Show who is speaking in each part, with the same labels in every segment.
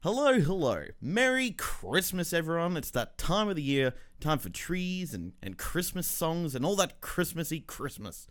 Speaker 1: Hello, hello. Merry Christmas, everyone. It's that time of the year, time for trees and Christmas songs and all that Christmassy Christmas.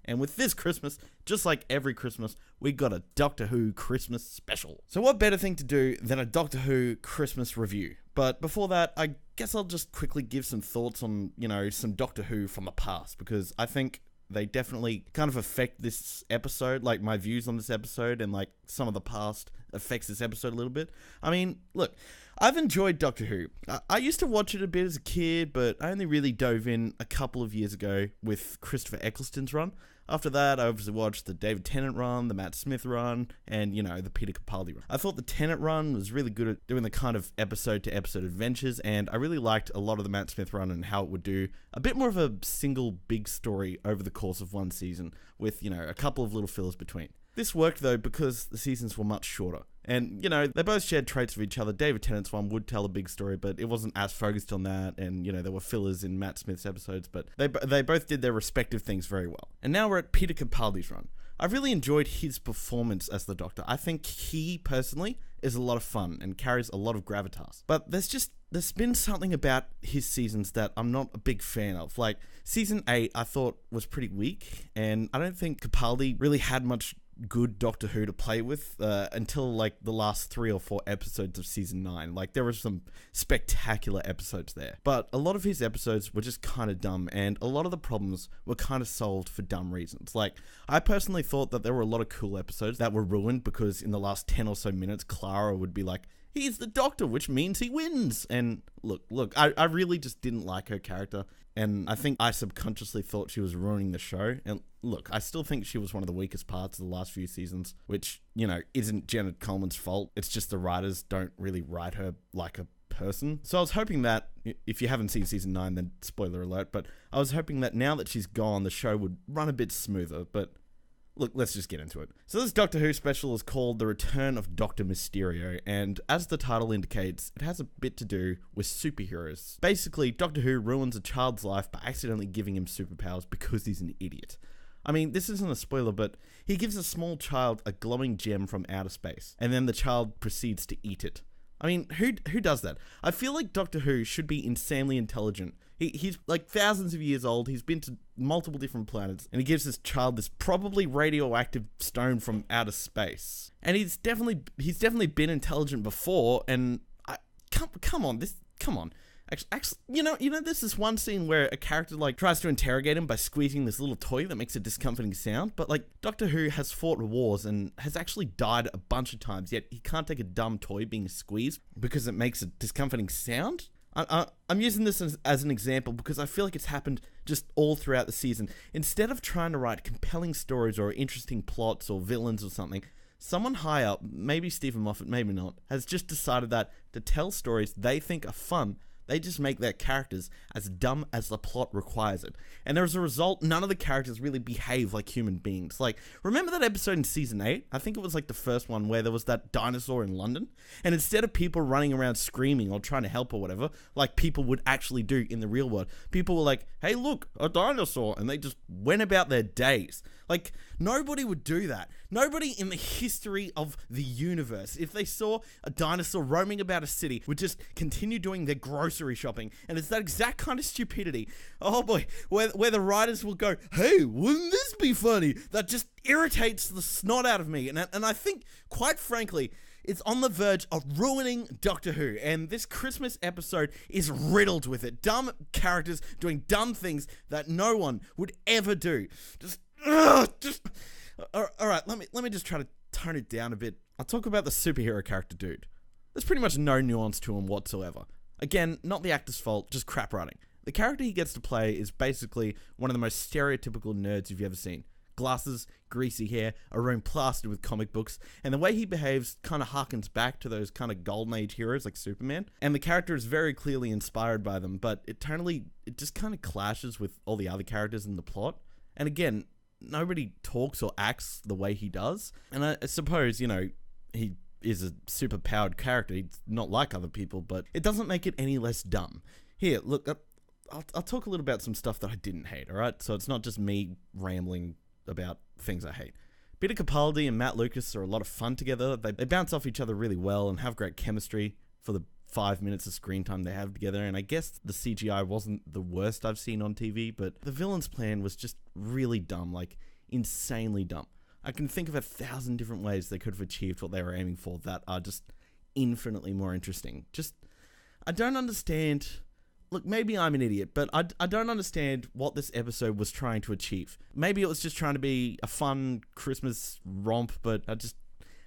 Speaker 1: And with this Christmas, just like every Christmas, we got a Doctor Who Christmas special. So what better thing to do than a Doctor Who Christmas review? But before that, I guess I'll just quickly give some thoughts on, some Doctor Who from the past, because I think they definitely kind of affect this episode, like my views on this episode and like some of the past affects this episode a little bit. I mean, look, I've enjoyed Doctor Who. I used to watch it a bit as a kid, but I only really dove in a couple of years ago with Christopher Eccleston's run. After that, I obviously watched the David Tennant run, the Matt Smith run, and, the Peter Capaldi run. I thought the Tennant run was really good at doing the kind of episode-to-episode adventures, and I really liked a lot of the Matt Smith run and how it would do a bit more of a single big story over the course of one season with, a couple of little fillers between. This worked, though, because the seasons were much shorter. And, they both shared traits of each other. David Tennant's one would tell a big story, but it wasn't as focused on that. And, there were fillers in Matt Smith's episodes, but they both did their respective things very well. And now we're at Peter Capaldi's run. I really enjoyed his performance as the Doctor. I think he, personally, is a lot of fun and carries a lot of gravitas. But there's been something about his seasons that I'm not a big fan of. Like, season 8, I thought was pretty weak, and I don't think Capaldi really had much good Doctor Who to play with until like the last 3 or 4 episodes of season 9. Like, there were some spectacular episodes there, but a lot of his episodes were just kind of dumb, and a lot of the problems were kind of solved for dumb reasons. Like, I personally thought that there were a lot of cool episodes that were ruined because in the last 10 or so minutes Clara would be like, he's the Doctor, which means he wins. And look, I really just didn't like her character. And I think I subconsciously thought she was ruining the show. And look, I still think she was one of the weakest parts of the last few seasons, which, isn't Janet Coleman's fault. It's just the writers don't really write her like a person. So I was hoping that, if you haven't seen season 9, then spoiler alert, but I was hoping that now that she's gone, the show would run a bit smoother. But look, let's just get into it. So this Doctor Who special is called The Return of Dr. Mysterio, and as the title indicates, it has a bit to do with superheroes. Basically, Doctor Who ruins a child's life by accidentally giving him superpowers because he's an idiot. I mean, this isn't a spoiler, but he gives a small child a glowing gem from outer space, and then the child proceeds to eat it. I mean, who does that? I feel like Doctor Who should be insanely intelligent. He's like thousands of years old, he's been to multiple different planets, and he gives this child this probably radioactive stone from outer space. And he's definitely been intelligent before, and come on. Actually, there's this one scene where a character like tries to interrogate him by squeezing this little toy that makes a discomforting sound, but like Doctor Who has fought wars and has actually died a bunch of times, yet he can't take a dumb toy being squeezed because it makes a discomforting sound. I'm using this as an example because I feel like it's happened just all throughout the season. Instead of trying to write compelling stories or interesting plots or villains or something, someone high up, maybe Stephen Moffat, maybe not, has just decided that to tell stories they think are fun, they just make their characters as dumb as the plot requires it. And as a result, none of the characters really behave like human beings. Like, remember that episode in season 8? I think it was like the first one where there was that dinosaur in London? And instead of people running around screaming or trying to help or whatever, like people would actually do in the real world, people were like, hey, look, a dinosaur. And they just went about their days. Like, nobody would do that. Nobody in the history of the universe, if they saw a dinosaur roaming about a city, would just continue doing their grocery shopping. And it's that exact kind of stupidity, oh boy, where the writers will go, hey, wouldn't this be funny? That just irritates the snot out of me. And I think, quite frankly, it's on the verge of ruining Doctor Who, and this Christmas episode is riddled with it. Dumb characters doing dumb things that no one would ever do. Alright, let me just try to tone it down a bit. I'll talk about the superhero character dude. There's pretty much no nuance to him whatsoever. Again, not the actor's fault, just crap writing. The character he gets to play is basically one of the most stereotypical nerds you've ever seen. Glasses, greasy hair, a room plastered with comic books, and the way he behaves kind of harkens back to those kind of golden age heroes like Superman, and the character is very clearly inspired by them, but it just kind of clashes with all the other characters in the plot. And again, nobody talks or acts the way he does, and I suppose, he is a super powered character, he's not like other people, but it doesn't make it any less dumb. Here, look, I'll talk a little about some stuff that I didn't hate, alright? So it's not just me rambling about things I hate. Peter Capaldi and Matt Lucas are a lot of fun together. They bounce off each other really well and have great chemistry for the 5 minutes of screen time they have together, and I guess the CGI wasn't the worst I've seen on TV, but the villain's plan was just really dumb, like insanely dumb. I can think of 1,000 different ways they could have achieved what they were aiming for that are just infinitely more interesting. I don't understand. Look, maybe I'm an idiot, but I don't understand what this episode was trying to achieve. Maybe it was just trying to be a fun Christmas romp, but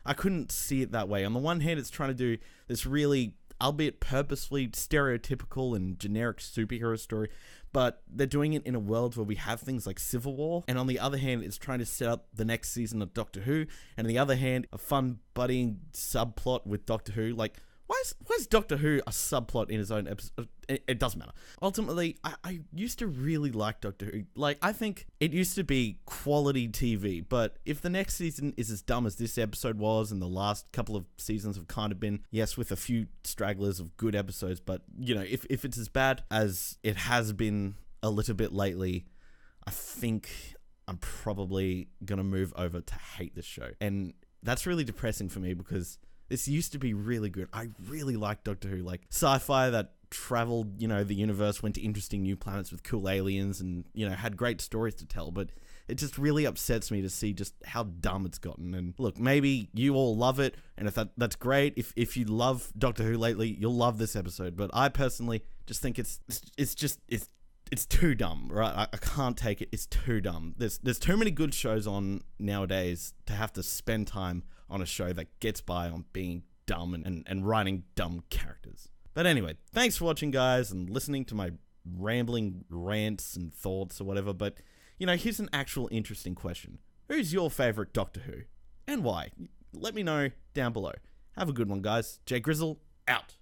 Speaker 1: I couldn't see it that way. On the one hand, it's trying to do this really, albeit purposefully, stereotypical and generic superhero story, but they're doing it in a world where we have things like Civil War, and on the other hand, it's trying to set up the next season of Doctor Who, and on the other hand, a fun buddying subplot with Doctor Who. Like, why is Doctor Who a subplot in his own episode? It doesn't matter. Ultimately, I used to really like Doctor Who. Like, I think it used to be quality TV, but if the next season is as dumb as this episode was, and the last couple of seasons have kind of been, yes, with a few stragglers of good episodes, but, you know, if it's as bad as it has been a little bit lately, I think I'm probably going to move over to hate this show. And that's really depressing for me because this used to be really good. I really liked Doctor Who, like sci-fi that traveled, you know, the universe, went to interesting new planets with cool aliens and, you know, had great stories to tell, but it just really upsets me to see just how dumb it's gotten. And look, maybe you all love it, and if that's great. If you love Doctor Who lately, you'll love this episode, but I personally just think it's too dumb, right? I can't take it. It's too dumb. There's too many good shows on nowadays to have to spend time on a show that gets by on being dumb and writing dumb characters. But anyway, thanks for watching, guys, and listening to my rambling rants and thoughts or whatever. But, you know, here's an actual interesting question. Who's your favorite Doctor Who? And why? Let me know down below. Have a good one, guys. Jay Grizzle, out.